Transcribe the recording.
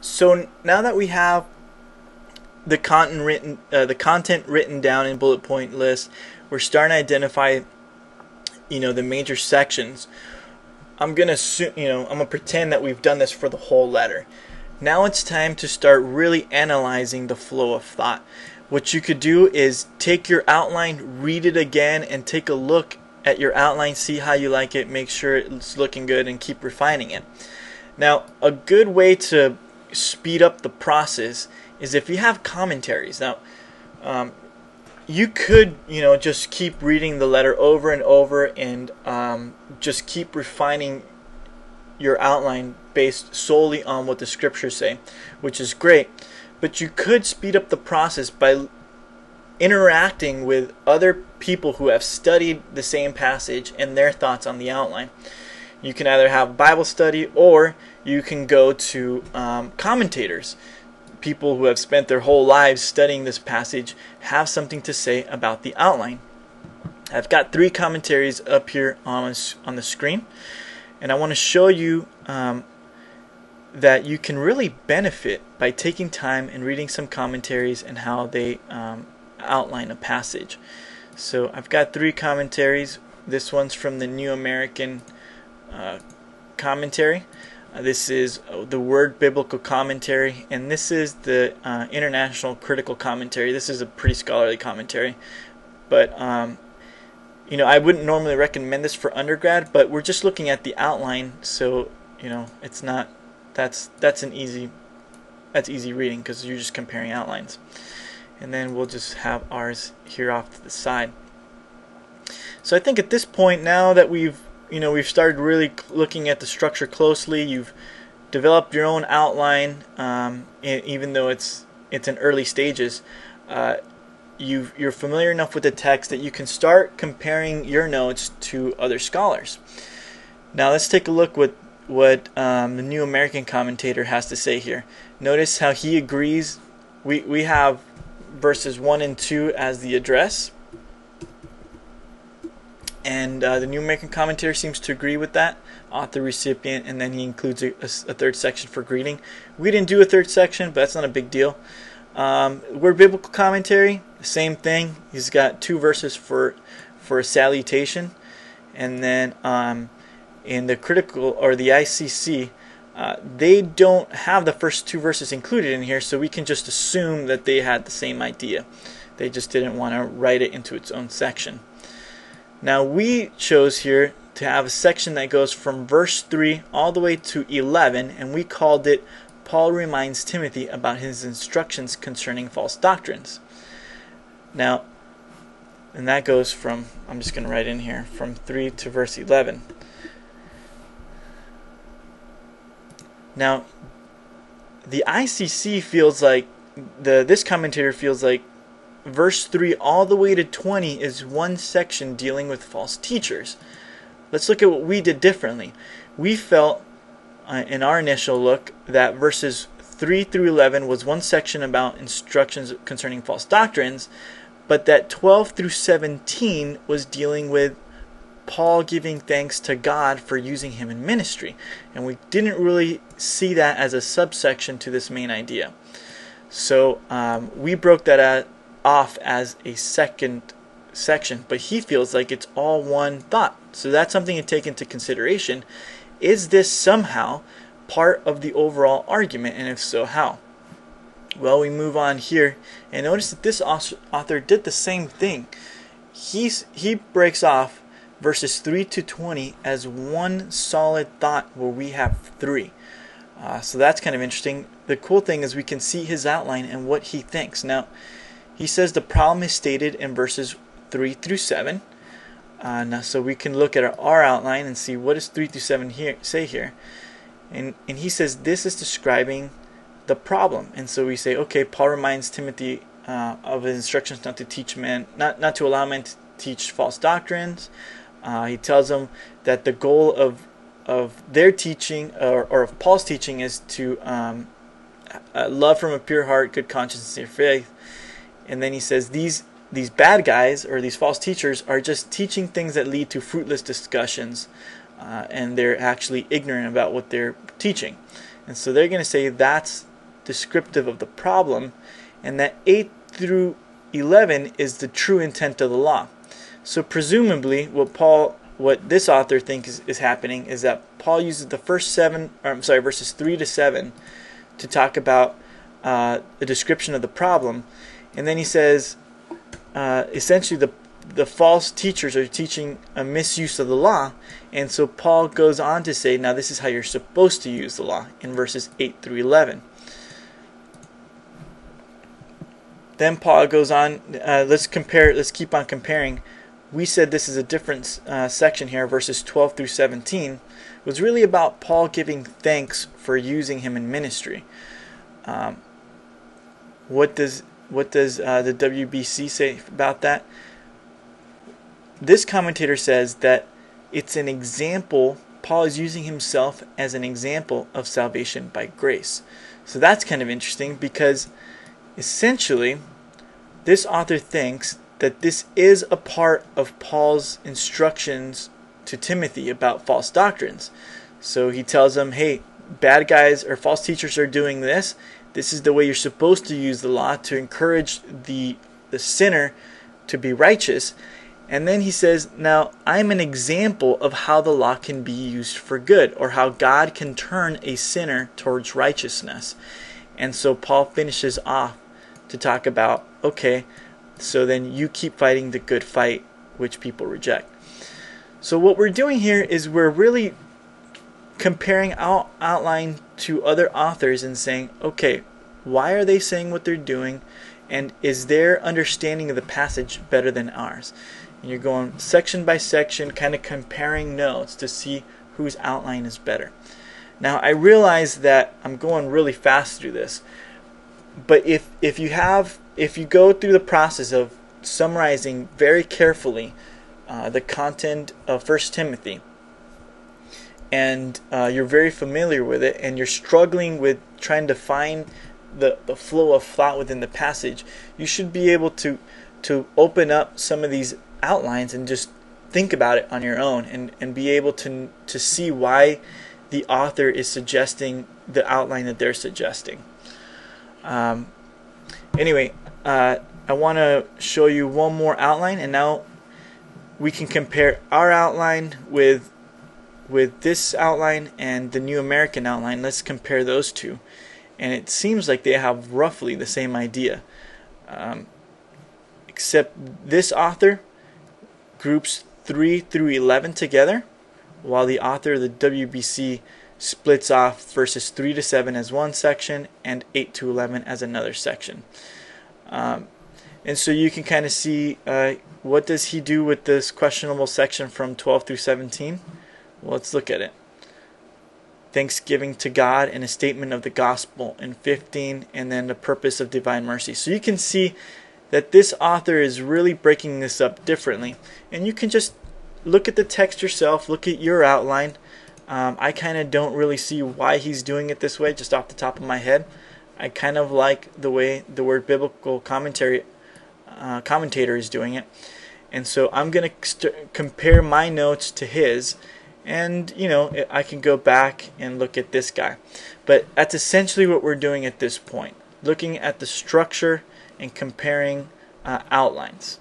So now that we have the content written down in bullet point list, we're starting to identify, the major sections. I'm gonna pretend that we've done this for the whole letter. Now it's time to start really analyzing the flow of thought. What you could do is take your outline, read it again, and take a look at your outline, see how you like it, make sure it's looking good, and keep refining it. Now, a good way to speed up the process is if you have commentaries. Now, you could, just keep reading the letter over and over and just keep refining your outline based solely on what the scriptures say, which is great. But you could speed up the process by interacting with other people who have studied the same passage and their thoughts on the outline. You can either have Bible study, or you can go to commentators. People who have spent their whole lives studying this passage have something to say about the outline. I've got 3 commentaries up here on the screen, and I want to show you that you can really benefit by taking time and reading some commentaries and how they outline a passage. So I've got 3 commentaries. This one's from the New American Commentary. This is the Word Biblical Commentary, and this is the International Critical Commentary. This is a pretty scholarly commentary, but I wouldn't normally recommend this for undergrad, but we're just looking at the outline, so it's not that's easy reading because you're just comparing outlines. And then we'll just have ours here off to the side. So I think at this point, now that we've started really looking at the structure closely, you've developed your own outline, even though it's in early stages. You're familiar enough with the text that you can start comparing your notes to other scholars. Now let's take a look what the New American Commentator has to say here. Notice how he agrees. We have verses 1 and 2 as the address, and the New American Commentator seems to agree with that, author, recipient, and then he includes a third section for greeting. We didn't do a third section, but that's not a big deal. Word Biblical Commentary, same thing. He's got 2 verses for a salutation, and then in the critical, or the ICC, they don't have the first 2 verses included in here, so we can just assume that they had the same idea. They just didn't want to write it into its own section. Now we chose here to have a section that goes from verse 3 all the way to 11, and we called it Paul Reminds Timothy About His Instructions Concerning False Doctrines. Now, and that goes from, I'm just going to write in here, from 3 to verse 11. Now, the ICC feels like, this commentator feels like verse 3 all the way to 20 is one section dealing with false teachers. Let's look at what we did differently. We felt, in our initial look, that verses 3 through 11 was one section about instructions concerning false doctrines, but that 12 through 17 was dealing with Paul giving thanks to God for using him in ministry. And we didn't really see that as a subsection to this main idea. So we broke that off as a second section, but he feels like it's all one thought. So that's something to take into consideration. Is this somehow part of the overall argument, and if so, how? Well, we move on here, and notice that this author did the same thing. He breaks off verses 3 to 20 as one solid thought, where we have 3. So that's kind of interesting. The cool thing is we can see his outline and what he thinks. Now, he says the problem is stated in verses 3 through 7. Now, so we can look at our outline and see what does 3 through 7 say here. And he says this is describing the problem. And so we say, okay, Paul reminds Timothy of his instructions not to teach men, not to allow men to teach false doctrines. He tells them that the goal of their teaching, or of Paul's teaching, is to love from a pure heart, good conscience, and sincere faith. And then he says these bad guys, or these false teachers, are just teaching things that lead to fruitless discussions, and they're actually ignorant about what they're teaching. And so they're going to say that's descriptive of the problem, and that 8 through 11 is the true intent of the law. So presumably what this author thinks is happening is that Paul uses the first verses 3 to 7 to talk about the description of the problem, and then he says essentially the false teachers are teaching a misuse of the law, and so Paul goes on to say, now this is how you're supposed to use the law in verses 8 through 11. Then Paul goes on, let's keep on comparing. We said this is a different section here, verses 12 through 17. It was really about Paul giving thanks for using him in ministry. What does the WBC say about that? This commentator says that it's an example. Paul is using himself as an example of salvation by grace. So that's kind of interesting, because essentially this author thinks that this is a part of Paul's instructions to Timothy about false doctrines. So he tells him, hey, bad guys or false teachers are doing this. This is the way you're supposed to use the law to encourage the sinner to be righteous. And then he says, now I'm an example of how the law can be used for good, or how God can turn a sinner towards righteousness. And so Paul finishes off to talk about, okay, so then you keep fighting the good fight, which people reject. So what we're doing here is we're really comparing our outline to other authors and saying, okay, why are they saying what they're doing, and is their understanding of the passage better than ours? And you're going section by section, kind of comparing notes to see whose outline is better. Now I realize that I'm going really fast through this, but if you go through the process of summarizing very carefully the content of 1 Timothy, and you're very familiar with it, and you're struggling with trying to find the flow of thought within the passage, you should be able to open up some of these outlines and just think about it on your own, and be able to see why the author is suggesting the outline that they're suggesting. Anyway, I want to show you one more outline, and now we can compare our outline with this outline and the New American outline. Let's compare those two, and it seems like they have roughly the same idea, except this author groups 3 through 11 together, while the author of the WBC splits off verses 3 to 7 as one section and 8 to 11 as another section. And so you can kind of see what does he do with this questionable section from 12 through 17. Well, let's look at it. Thanksgiving to God and a statement of the gospel in 15, and then the purpose of divine mercy. So you can see that this author is really breaking this up differently, and you can just look at the text yourself, look at your outline. I kind of don't really see why he's doing it this way just off the top of my head. I kind of like the way the Word Biblical commentator is doing it, and so I'm going to compare my notes to his, and I can go back and look at this guy. But that's essentially what we're doing at this point, looking at the structure and comparing outlines.